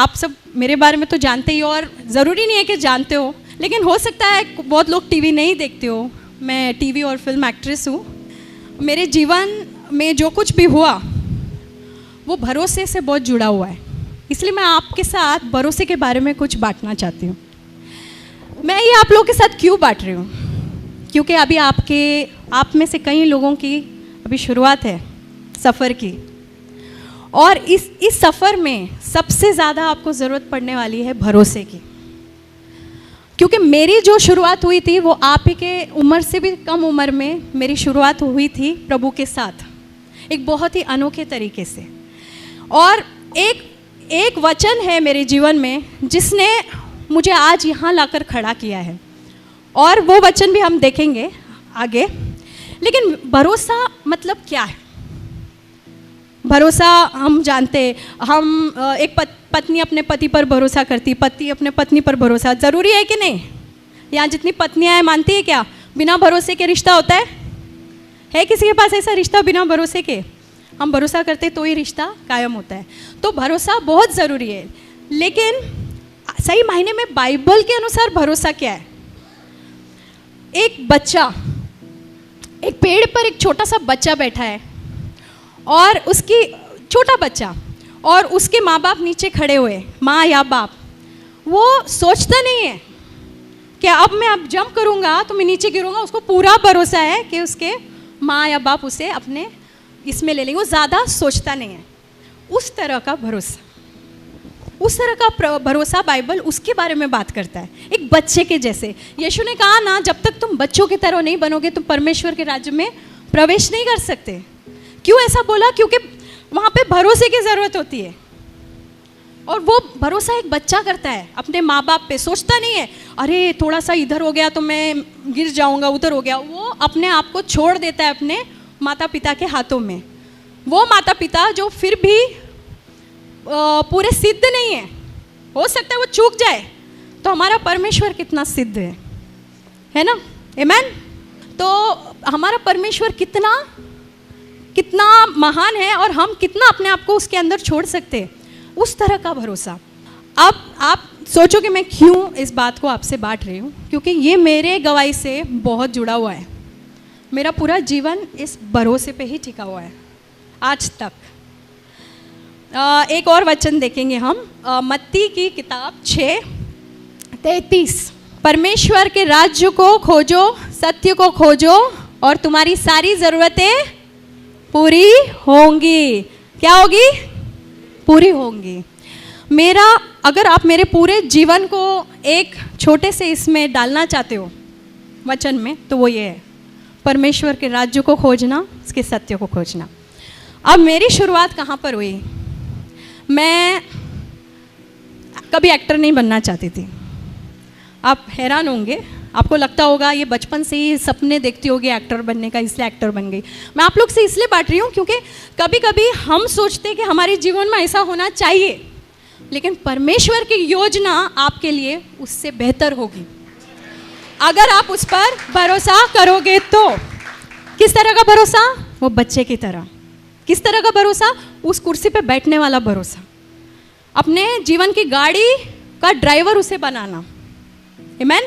आप सब मेरे बारे में तो जानते ही हो, और ज़रूरी नहीं है कि जानते हो, लेकिन हो सकता है बहुत लोग टीवी नहीं देखते हो। मैं टीवी और फिल्म एक्ट्रेस हूँ। मेरे जीवन में जो कुछ भी हुआ वो भरोसे से बहुत जुड़ा हुआ है, इसलिए मैं आपके साथ भरोसे के बारे में कुछ बांटना चाहती हूँ। मैं ये आप लोगों के साथ क्यों बांट रही हूँ, क्योंकि अभी आप में से कई लोगों की अभी शुरुआत है सफ़र की, और इस सफ़र में सबसे ज़्यादा आपको ज़रूरत पड़ने वाली है भरोसे की। क्योंकि मेरी जो शुरुआत हुई थी वो आप ही के उम्र से भी कम उम्र में मेरी शुरुआत हुई थी प्रभु के साथ, एक बहुत ही अनोखे तरीके से। और एक वचन है मेरे जीवन में जिसने मुझे आज यहाँ लाकर खड़ा किया है, और वो वचन भी हम देखेंगे आगे। लेकिन भरोसा मतलब क्या है? भरोसा हम जानते, हम एक पत्नी अपने पति पर भरोसा करती, पति अपने पत्नी पर भरोसा, ज़रूरी है कि नहीं? यहाँ जितनी पत्नियाँ हैं मानती है क्या बिना भरोसे के रिश्ता होता है? है किसी के पास ऐसा रिश्ता बिना भरोसे के? हम भरोसा करते तो ही रिश्ता कायम होता है। तो भरोसा बहुत ज़रूरी है, लेकिन सही मायने में बाइबल के अनुसार भरोसा क्या है? एक बच्चा, एक पेड़ पर एक छोटा सा बच्चा बैठा है, और उसकी छोटा बच्चा और उसके माँ बाप नीचे खड़े हुए, माँ या बाप, वो सोचता नहीं है कि अब मैं जंप करूँगा तो मैं नीचे गिरूँगा। उसको पूरा भरोसा है कि उसके माँ या बाप उसे अपने इसमें ले लेंगे। वो ज़्यादा सोचता नहीं है। उस तरह का भरोसा बाइबल उसके बारे में बात करता है, एक बच्चे के जैसे। यीशु ने कहा ना, जब तक तुम बच्चों की तरह नहीं बनोगे तुम परमेश्वर के राज्य में प्रवेश नहीं कर सकते। क्यों ऐसा बोला? क्योंकि वहाँ पे भरोसे की ज़रूरत होती है, और वो भरोसा एक बच्चा करता है अपने माँ बाप पे। सोचता नहीं है अरे थोड़ा सा इधर हो गया तो मैं गिर जाऊँगा, उधर हो गया। वो अपने आप को छोड़ देता है अपने माता पिता के हाथों में। वो माता पिता जो फिर भी पूरे सिद्ध नहीं है, हो सकता है वो चूक जाए, तो हमारा परमेश्वर कितना सिद्ध है ना? आमीन। तो हमारा परमेश्वर कितना महान है, और हम कितना अपने आप को उसके अंदर छोड़ सकते हैं, उस तरह का भरोसा। अब आप सोचो कि मैं क्यों इस बात को आपसे बांट रही हूँ, क्योंकि ये मेरे गवाही से बहुत जुड़ा हुआ है। मेरा पूरा जीवन इस भरोसे पे ही टिका हुआ है आज तक। एक और वचन देखेंगे हम, मत्ती की किताब 6:33। परमेश्वर के राज्य को खोजो, सत्य को खोजो, और तुम्हारी सारी ज़रूरतें पूरी होंगी। क्या होगी? पूरी होंगी। अगर आप मेरे पूरे जीवन को एक छोटे से इसमें डालना चाहते हो वचन में, तो वो ये है, परमेश्वर के राज्य को खोजना, उसके सत्य को खोजना। अब मेरी शुरुआत कहाँ पर हुई? मैं कभी एक्टर नहीं बनना चाहती थी। आप हैरान होंगे, आपको लगता होगा ये बचपन से ही सपने देखती होगी एक्टर बनने का, इसलिए एक्टर बन गई। मैं आप लोग से इसलिए बांट रही हूँ क्योंकि कभी कभी हम सोचते हैं कि हमारे जीवन में ऐसा होना चाहिए, लेकिन परमेश्वर की योजना आपके लिए उससे बेहतर होगी अगर आप उस पर भरोसा करोगे तो। किस तरह का भरोसा? वो बच्चे की तरह। किस तरह का भरोसा? उस कुर्सी पे बैठने वाला भरोसा, अपने जीवन की गाड़ी का ड्राइवर उसे बनाना। आमीन।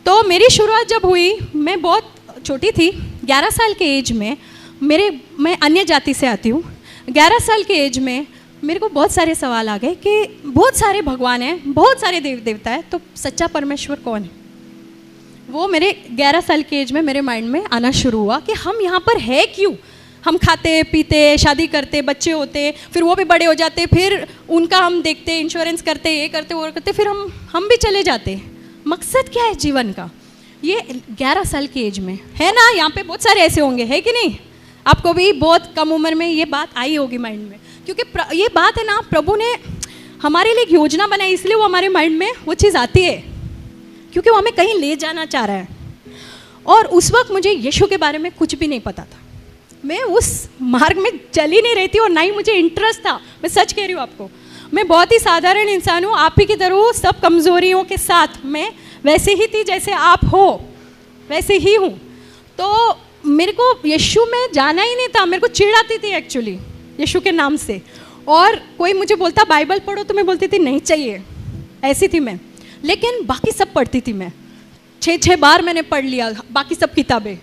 तो मेरी शुरुआत जब हुई, मैं बहुत छोटी थी, 11 साल के एज में। मैं अन्य जाति से आती हूँ। 11 साल के एज में मेरे को बहुत सारे सवाल आ गए कि बहुत सारे भगवान हैं, बहुत सारे देव देवता है, तो सच्चा परमेश्वर कौन है? वो मेरे 11 साल के एज में मेरे माइंड में आना शुरू हुआ कि हम यहाँ पर है क्यों? हम खाते पीते, शादी करते, बच्चे होते, फिर वो भी बड़े हो जाते, फिर उनका हम देखते, इंश्योरेंस करते, ये करते, वो करते, फिर हम भी चले जाते। मकसद क्या है जीवन का? ये 11 साल की एज में है ना। यहाँ पे बहुत सारे ऐसे होंगे, है कि नहीं? आपको भी बहुत कम उम्र में ये बात आई होगी माइंड में, क्योंकि ये बात है ना, प्रभु ने हमारे लिए एक योजना बनाई, इसलिए वो हमारे माइंड में वो चीज़ आती है, क्योंकि वो हमें कहीं ले जाना चाह रहा है। और उस वक्त मुझे यीशु के बारे में कुछ भी नहीं पता था। मैं उस मार्ग में चली नहीं रही थी, और ना ही मुझे इंटरेस्ट था। मैं सच कह रही हूँ आपको, मैं बहुत ही साधारण इंसान हूँ, आप ही की तरह, सब कमज़ोरियों के साथ। मैं वैसे ही थी जैसे आप हो, वैसे ही हूँ। तो मेरे को यीशु में जाना ही नहीं था, मेरे को चिढ़ आती थी एक्चुअली यीशु के नाम से। और कोई मुझे बोलता बाइबल पढ़ो तो मैं बोलती थी नहीं चाहिए, ऐसी थी मैं। लेकिन बाकी सब पढ़ती थी मैं, 6 बार मैंने पढ़ लिया बाकी सब किताबें।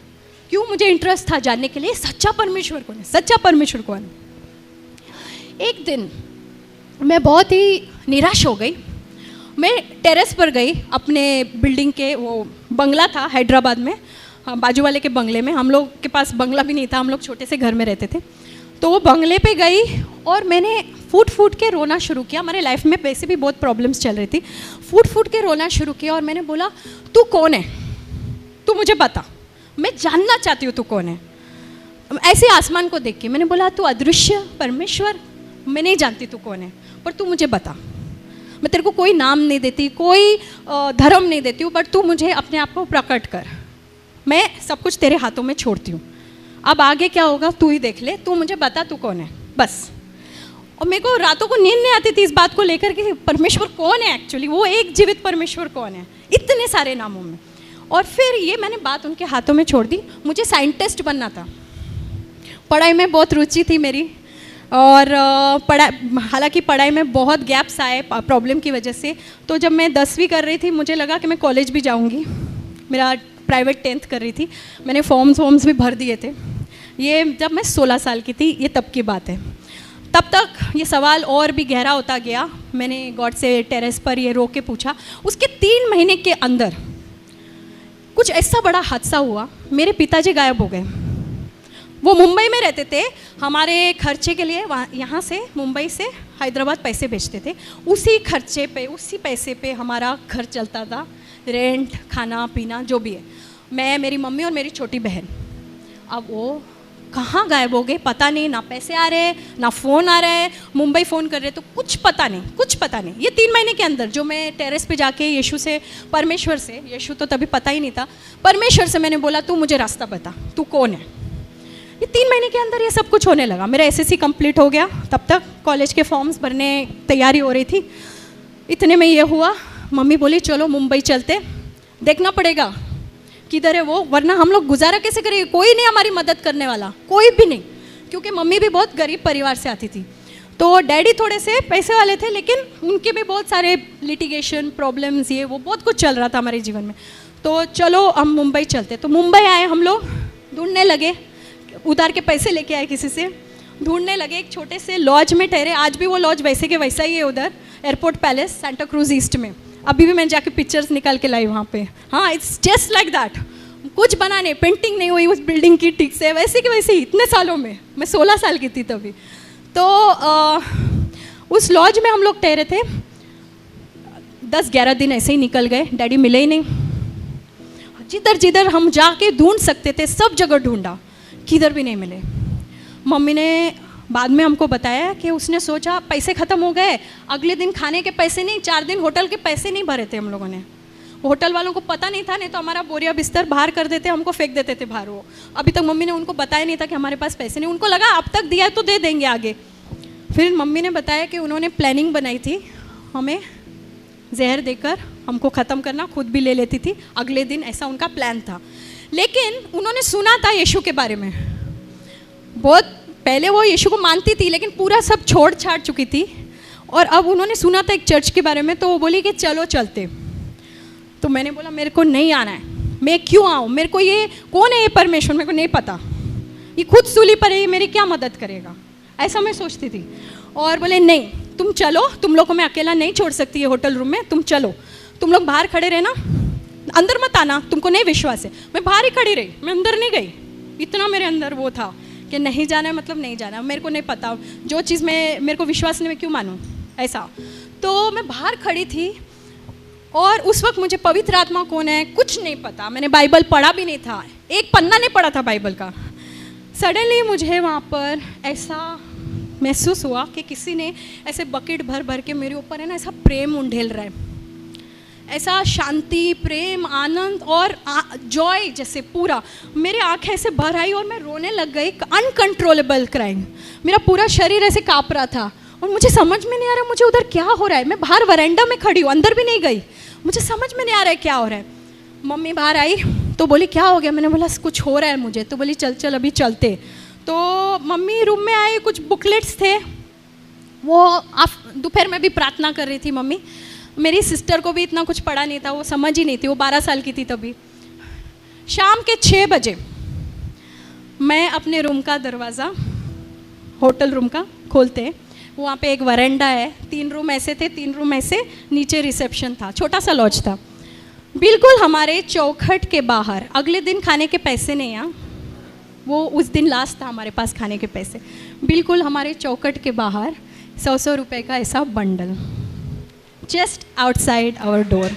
क्यों? मुझे इंटरेस्ट था जानने के लिए सच्चा परमेश्वर कौन है, सच्चा परमेश्वर कौन है। एक दिन मैं बहुत ही निराश हो गई। मैं टेरेस पर गई, अपने बिल्डिंग के, वो बंगला था हैदराबाद में, हाँ, बाजू वाले के बंगले में। हम लोग के पास बंगला भी नहीं था, हम लोग छोटे से घर में रहते थे। तो वो बंगले पे गई और मैंने फूट फूट के रोना शुरू किया। हमारे लाइफ में वैसे भी बहुत प्रॉब्लम्स चल रही थी। फूट फूट के रोना शुरू किया और मैंने बोला तू कौन है, तू मुझे बता, मैं जानना चाहती हूँ तू कौन है। ऐसे आसमान को देख के मैंने बोला तू अदृश्य परमेश्वर, मैं नहीं जानती तू कौन है, पर तू मुझे बता। मैं तेरे को कोई नाम नहीं देती, कोई धर्म नहीं देती हूँ, बट तू मुझे अपने आप को प्रकट कर। मैं सब कुछ तेरे हाथों में छोड़ती हूँ। अब आगे क्या होगा तू ही देख ले, तू मुझे बता तू कौन है, बस। और मेरे को रातों को नींद नहीं आती थी इस बात को लेकर कि परमेश्वर कौन है एक्चुअली, वो एक जीवित परमेश्वर कौन है इतने सारे नामों में। और फिर ये मैंने बात उनके हाथों में छोड़ दी। मुझे साइंटिस्ट बनना था, पढ़ाई में बहुत रुचि थी मेरी, और हालांकि पढ़ाई में बहुत गैप्स आए प्रॉब्लम की वजह से। तो जब मैं 10वीं कर रही थी मुझे लगा कि मैं कॉलेज भी जाऊंगी। मेरा प्राइवेट 10th कर रही थी, मैंने फॉर्म्स भी भर दिए थे। ये जब मैं 16 साल की थी, ये तब की बात है। तब तक ये सवाल और भी गहरा होता गया। मैंने गॉड से टेरेस पर ये रो के पूछा। उसके 3 महीने के अंदर कुछ ऐसा बड़ा हादसा हुआ, मेरे पिताजी गायब हो गए। वो मुंबई में रहते थे, हमारे खर्चे के लिए वहाँ यहाँ से मुंबई से हैदराबाद पैसे भेजते थे। उसी खर्चे पे, उसी पैसे पे हमारा घर चलता था, रेंट, खाना पीना जो भी है। मैं, मेरी मम्मी और मेरी छोटी बहन। अब वो कहाँ गायब हो गए पता नहीं, ना पैसे आ रहे ना फ़ोन आ रहा है। मुंबई फ़ोन कर रहे तो कुछ पता नहीं, कुछ पता नहीं। ये 3 महीने के अंदर जो मैं टेरेस पे जाके यीशु से, परमेश्वर से, यीशु तो तभी पता ही नहीं था, परमेश्वर से मैंने बोला तू मुझे रास्ता बता, तू कौन है। ये 3 महीने के अंदर ये सब कुछ होने लगा। मेरा SSC कंप्लीट हो गया, तब तक कॉलेज के फॉर्म्स भरने तैयारी हो रही थी। इतने में ये हुआ, मम्मी बोली चलो मुंबई चलते, देखना पड़ेगा किधर है वो, वरना हम लोग गुजारा कैसे करेंगे, कोई नहीं हमारी मदद करने वाला, कोई भी नहीं। क्योंकि मम्मी भी बहुत गरीब परिवार से आती थी। तो डैडी थोड़े से पैसे वाले थे, लेकिन उनके भी बहुत सारे लिटिगेशन प्रॉब्लम्स, ये वो बहुत कुछ चल रहा था हमारे जीवन में। तो चलो हम मुंबई चलते। तो मुंबई आए हम लोग, ढूंढने लगे, उधार के पैसे लेके आए किसी से, ढूंढने लगे। एक छोटे से लॉज में ठहरे, आज भी वो लॉज वैसे के वैसा ही है उधर, airport palace, Santa cruise east में। अभी भी मैं जाके पिक्चर्स निकाल के लाई वहाँ पे। हाँ, इट्स जस्ट लाइक दैट। कुछ बना नहीं, पेंटिंग नहीं हुई उस बिल्डिंग की ठीक से, वैसे कि वैसे ही इतने सालों में। मैं 16 साल की थी तभी। तो उस लॉज में हम लोग ठहरे थे। 10-11 दिन ऐसे ही निकल गए, डैडी मिले ही नहीं। जिधर जिधर हम जाके ढूंढ सकते थे सब जगह ढूंढा, किधर भी नहीं मिले। मम्मी ने बाद में हमको बताया कि उसने सोचा पैसे ख़त्म हो गए, अगले दिन खाने के पैसे नहीं, 4 दिन होटल के पैसे नहीं भरे थे हम लोगों ने। होटल वालों को पता नहीं था, नहीं तो हमारा बोरिया बिस्तर बाहर कर देते, हमको फेंक देते थे बाहर। वो अभी तक मम्मी ने उनको बताया नहीं था कि हमारे पास पैसे नहीं। उनको लगा अब तक दिया है तो दे देंगे आगे। फिर मम्मी ने बताया कि उन्होंने प्लानिंग बनाई थी हमें जहर देकर हमको ख़त्म करना, खुद भी ले लेती थी अगले दिन, ऐसा उनका प्लान था। लेकिन उन्होंने सुना था यीशु के बारे में बहुत पहले। वो यीशु को मानती थी लेकिन पूरा सब छोड़ छाड़ चुकी थी। और अब उन्होंने सुना था एक चर्च के बारे में, तो वो बोली कि चलो चलते। तो मैंने बोला मेरे को नहीं आना है, मैं क्यों आऊँ, मेरे को ये कौन है ये परमेश्वर, मेरे को नहीं पता, ये खुद सूली पर है, ये मेरी क्या मदद करेगा, ऐसा मैं सोचती थी। और बोले नहीं तुम चलो, तुम लोग को मैं अकेला नहीं छोड़ सकती है होटल रूम में, तुम चलो, तुम लोग बाहर खड़े रहना, अंदर मत आना, तुमको नहीं विश्वास है। मैं बाहर ही खड़ी रही, मैं अंदर नहीं गई। इतना मेरे अंदर वो था कि नहीं जाना है मतलब नहीं जाना, मेरे को नहीं पता, जो चीज़ में मेरे को विश्वास नहीं मैं क्यों मानूँ ऐसा। तो मैं बाहर खड़ी थी और उस वक्त मुझे पवित्र आत्मा कौन है कुछ नहीं पता, मैंने बाइबल पढ़ा भी नहीं था, एक पन्ना नहीं पढ़ा था बाइबल का। सडनली मुझे वहाँ पर ऐसा महसूस हुआ कि किसी ने ऐसे बकेट भर भर के मेरे ऊपर है ना ऐसा प्रेम उंडेल रहा है, ऐसा शांति, प्रेम, आनंद और जॉय जैसे पूरा मेरे आंखें ऐसे भर आई और मैं रोने लग गई। अनकंट्रोलेबल क्राइंग, मेरा पूरा शरीर ऐसे काँप रहा था और मुझे समझ में नहीं आ रहा मुझे उधर क्या हो रहा है। मैं बाहर वरांडा में खड़ी हूँ, अंदर भी नहीं गई, मुझे समझ में नहीं आ रहा है क्या हो रहा है। मम्मी बाहर आई तो बोली क्या हो गया, मैंने बोला कुछ हो रहा है मुझे। तो बोली चल चल अभी चलते। तो मम्मी रूम में आए, कुछ बुकलेट्स थे वो दोपहर में भी प्रार्थना कर रही थी मम्मी। मेरी सिस्टर को भी इतना कुछ पढ़ा नहीं था, वो समझ ही नहीं थी, वो 12 साल की थी तभी। शाम के 6 बजे मैं अपने रूम का दरवाज़ा, होटल रूम का खोलते हैं, वहाँ पे एक वरांडा है, 3 रूम ऐसे थे, 3 रूम ऐसे, नीचे रिसेप्शन था, छोटा सा लॉज था। बिल्कुल हमारे चौखट के बाहर, अगले दिन खाने के पैसे नहीं हैं, वो उस दिन लास्ट था हमारे पास खाने के पैसे, बिल्कुल हमारे चौखट के बाहर 100 रुपये का ऐसा bundle, just outside our door.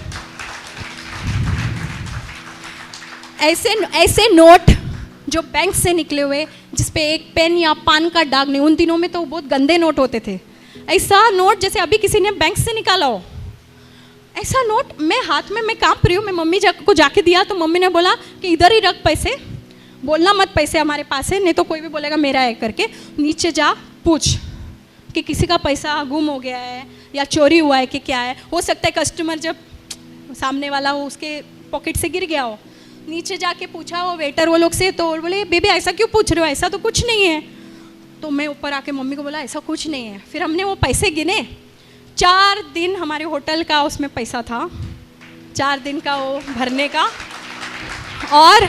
ऐसे नोट जो बैंक से निकले हुए, जिस पे एक पेन या पान का दाग नहीं, उन दिनों में तो बहुत गंदे नोट होते थे, ऐसा नोट जैसे अभी किसी ने बैंक से निकाला हो, ऐसा नोट मैं हाथ में, मैं कांप रही हूँ, मैं मम्मी को जाके दिया तो मम्मी ने बोला कि इधर ही रख पैसे, बोलना मत पैसे हमारे पास है, नहीं तो कोई भी बोलेगा मेरा है करके, नीचे जा पूछ कि किसी का पैसा गुम हो गया है या चोरी हुआ है कि क्या है। हो सकता है कस्टमर जब सामने वाला हो उसके पॉकेट से गिर गया हो, नीचे जाके पूछा वो वेटर वो लोग से, तो बोले बेबी ऐसा क्यों पूछ रहे हो, ऐसा तो कुछ नहीं है। तो मैं ऊपर आके मम्मी को बोला ऐसा कुछ नहीं है। फिर हमने वो पैसे गिने, 4 दिन हमारे होटल का उसमें पैसा था, 4 दिन का वो भरने का, और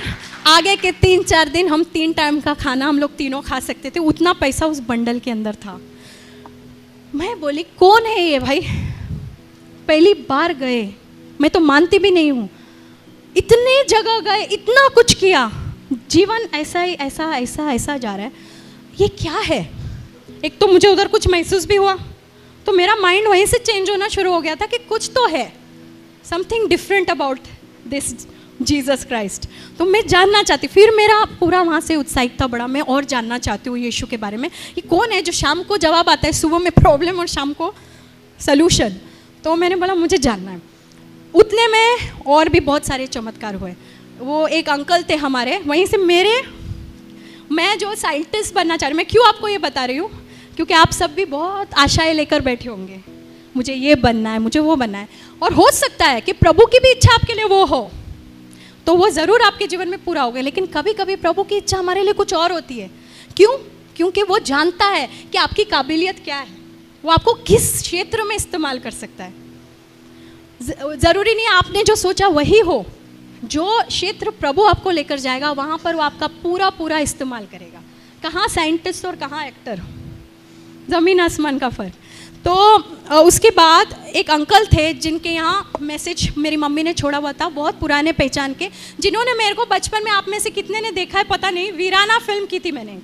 आगे के 3-4 दिन हम 3 टाइम का खाना हम लोग तीनों खा सकते थे, उतना पैसा उस बंडल के अंदर था। मैं बोली कौन है ये भाई, पहली बार गए, मैं तो मानती भी नहीं हूँ, इतने जगह गए, इतना कुछ किया, जीवन ऐसा ही ऐसा जा रहा है, ये क्या है। एक तो मुझे उधर कुछ महसूस भी हुआ, तो मेरा माइंड वहीं से चेंज होना शुरू हो गया था कि कुछ तो है, something different about this Jesus Christ. तो मैं जानना चाहती, फिर मेरा पूरा वहाँ से उत्साहित था बड़ा, मैं और जानना चाहती हूँ यीशु के बारे में, ये कौन है जो शाम को जवाब आता है, सुबह में प्रॉब्लम और शाम को सलूशन। तो मैंने बोला मुझे जानना है। उतने में और भी बहुत सारे चमत्कार हुए। वो एक अंकल थे हमारे वहीं से, मैं जो साइंटिस्ट बनना चाह रही हूँ, मैं क्यों आपको ये बता रही हूँ, क्योंकि आप सब भी बहुत आशाएं लेकर बैठे होंगे, मुझे ये बनना है, मुझे वो बनना है, और हो सकता है कि प्रभु की भी इच्छा आपके लिए वो हो, तो वो ज़रूर आपके जीवन में पूरा होगा। लेकिन कभी कभी प्रभु की इच्छा हमारे लिए कुछ और होती है। क्यों? क्योंकि वो जानता है कि आपकी काबिलियत क्या है, वो आपको किस क्षेत्र में इस्तेमाल कर सकता है। ज़रूरी नहीं आपने जो सोचा वही हो, जो क्षेत्र प्रभु आपको लेकर जाएगा वहाँ पर वो आपका पूरा इस्तेमाल करेगा। कहाँ साइंटिस्ट और कहाँ एक्टर, ज़मीन आसमान का फ़र्क। तो उसके बाद एक अंकल थे जिनके यहाँ मैसेज मेरी मम्मी ने छोड़ा हुआ था, बहुत पुराने पहचान के, जिन्होंने मेरे को बचपन में, आप में से कितने ने देखा है पता नहीं, वीराना फिल्म की थी मैंने,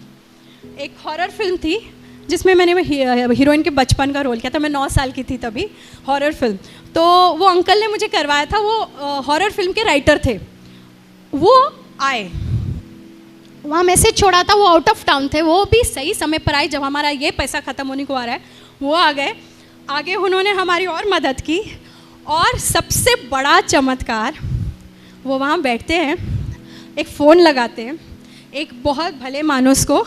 एक हॉरर फिल्म थी जिसमें मैंने हीरोइन के बचपन का रोल किया था, मैं 9 साल की थी तभी, हॉरर फिल्म। तो वो अंकल ने मुझे करवाया था, वो हॉरर फिल्म के राइटर थे। वो आए, वहाँ मैसेज छोड़ा था, वो आउट ऑफ टाउन थे, वो भी सही समय पर आए जब हमारा ये पैसा ख़त्म होने को आ रहा है, वो आ गए आगे, उन्होंने हमारी और मदद की। और सबसे बड़ा चमत्कार, वो वहाँ बैठते हैं, एक फ़ोन लगाते हैं, एक बहुत भले मानुस को,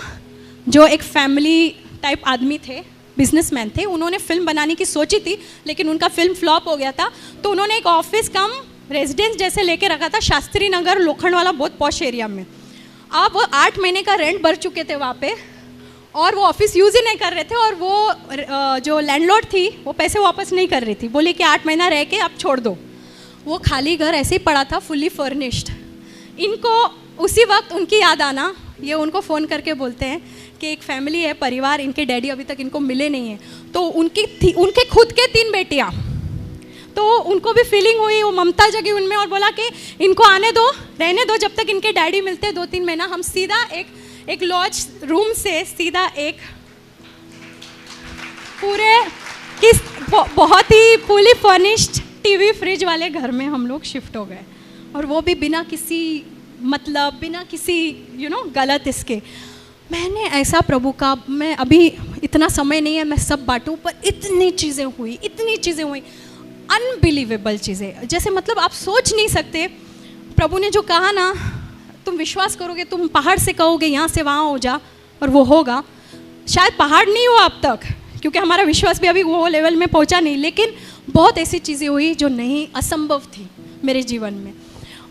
जो एक फैमिली टाइप आदमी थे, बिजनेसमैन थे, उन्होंने फिल्म बनाने की सोची थी लेकिन उनका फिल्म फ्लॉप हो गया था, तो उन्होंने एक ऑफिस कम रेजिडेंस जैसे लेके रखा था शास्त्री नगर, लोखंड वाला, बहुत पॉश एरिया में। अब वो 8 महीने का रेंट भर चुके थे वहाँ पे, और वो ऑफिस यूज़ ही नहीं कर रहे थे, और वो जो लैंडलॉर्ड थी वो पैसे वापस नहीं कर रही थी, बोली कि 8 महीना रह के आप छोड़ दो। वो खाली घर ऐसे ही पड़ा था, फुल्ली फर्निश्ड। इनको उसी वक्त उनकी याद आना, ये उनको फ़ोन करके बोलते हैं कि एक फैमिली है, परिवार, इनके डैडी अभी तक इनको मिले नहीं हैं। तो उनके खुद के 3 बेटियाँ, तो उनको भी फीलिंग हुई, वो ममता जगी उनमें, और बोला कि इनको आने दो, रहने दो, जब तक इनके डैडी मिलते 2-3 महीना, हम सीधा एक लॉज रूम से सीधा एक पूरे बहुत ही फुली फर्निश्ड टीवी फ्रिज वाले घर में हम लोग शिफ्ट हो गए, और वो भी बिना किसी मतलब, बिना किसी गलत इसके। मैंने ऐसा प्रभु का, मैं अभी इतना समय नहीं है मैं सब बांटूं, पर इतनी चीज़ें हुई, अनबिलीवेबल चीज़ें, जैसे मतलब आप सोच नहीं सकते। प्रभु ने जो कहा ना, तुम विश्वास करोगे, तुम पहाड़ से कहोगे यहाँ से वहाँ हो जा, और वो होगा। शायद पहाड़ नहीं हुआ अब तक, क्योंकि हमारा विश्वास भी अभी वो लेवल में पहुँचा नहीं, लेकिन बहुत ऐसी चीज़ें हुई जो नहीं, असंभव थी मेरे जीवन में।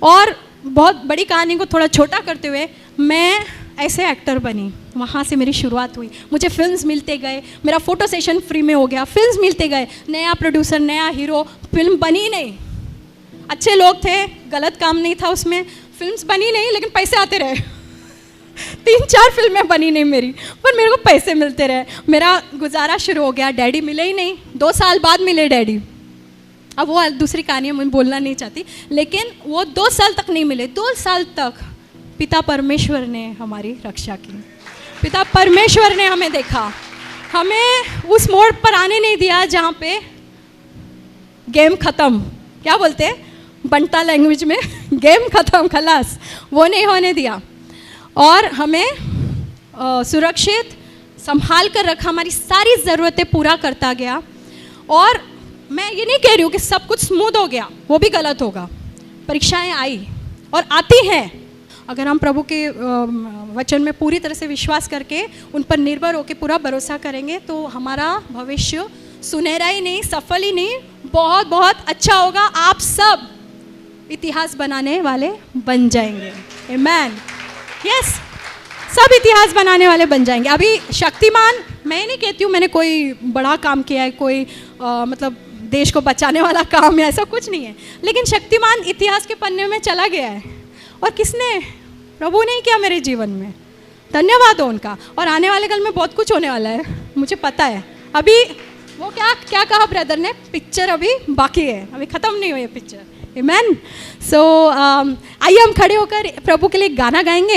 और बहुत बड़ी कहानी को थोड़ा छोटा करते हुए, मैं ऐसे एक्टर बनी, वहाँ से मेरी शुरुआत हुई। मुझे फिल्म्स मिलते गए, मेरा फ़ोटो सेशन फ्री में हो गया, फिल्म्स मिलते गए, नया प्रोड्यूसर, नया हीरो, फिल्म बनी नहीं, अच्छे लोग थे, गलत काम नहीं था उसमें, फिल्म्स बनी नहीं लेकिन पैसे आते रहे 3-4 फिल्में बनी नहीं मेरी, पर मेरे को पैसे मिलते रहे, मेरा गुजारा शुरू हो गया। डैडी मिले ही नहीं, 2 साल बाद मिले डैडी। अब वो दूसरी कहानी है, मैं बोलना नहीं चाहती, लेकिन वो 2 साल तक नहीं मिले। 2 साल तक पिता परमेश्वर ने हमारी रक्षा की, पिता परमेश्वर ने हमें देखा, हमें उस मोड़ पर आने नहीं दिया जहाँ पे गेम ख़त्म, क्या बोलते हैं बंटा लैंग्वेज में गेम ख़त्म, खलास, वो नहीं होने दिया, और हमें सुरक्षित संभाल कर रखा, हमारी सारी ज़रूरतें पूरा करता गया। और मैं ये नहीं कह रही हूँ कि सब कुछ स्मूथ हो गया, वो भी गलत होगा, परीक्षाएं आई और आती हैं। अगर हम प्रभु के वचन में पूरी तरह से विश्वास करके उन पर निर्भर होकर पूरा भरोसा करेंगे तो हमारा भविष्य सुनहरा ही नहीं, सफल ही नहीं, बहुत बहुत अच्छा होगा। आप सब इतिहास बनाने वाले बन जाएंगे। आमीन। यस, सब इतिहास बनाने वाले बन जाएंगे। अभी शक्तिमान, मैं नहीं कहती हूँ मैंने कोई बड़ा काम किया है, कोई मतलब देश को बचाने वाला काम है, ऐसा कुछ नहीं है, लेकिन शक्तिमान इतिहास के पन्ने में चला गया है। और किसने? प्रभु ने किया मेरे जीवन में, धन्यवाद हो उनका। और आने वाले कल में बहुत कुछ होने वाला है, मुझे पता है। अभी वो क्या कहा ब्रदर ने, पिक्चर अभी बाकी है, अभी ख़त्म नहीं हुई है पिक्चर। आमीन। सो आइए हम खड़े होकर प्रभु के लिए गाना गाएंगे।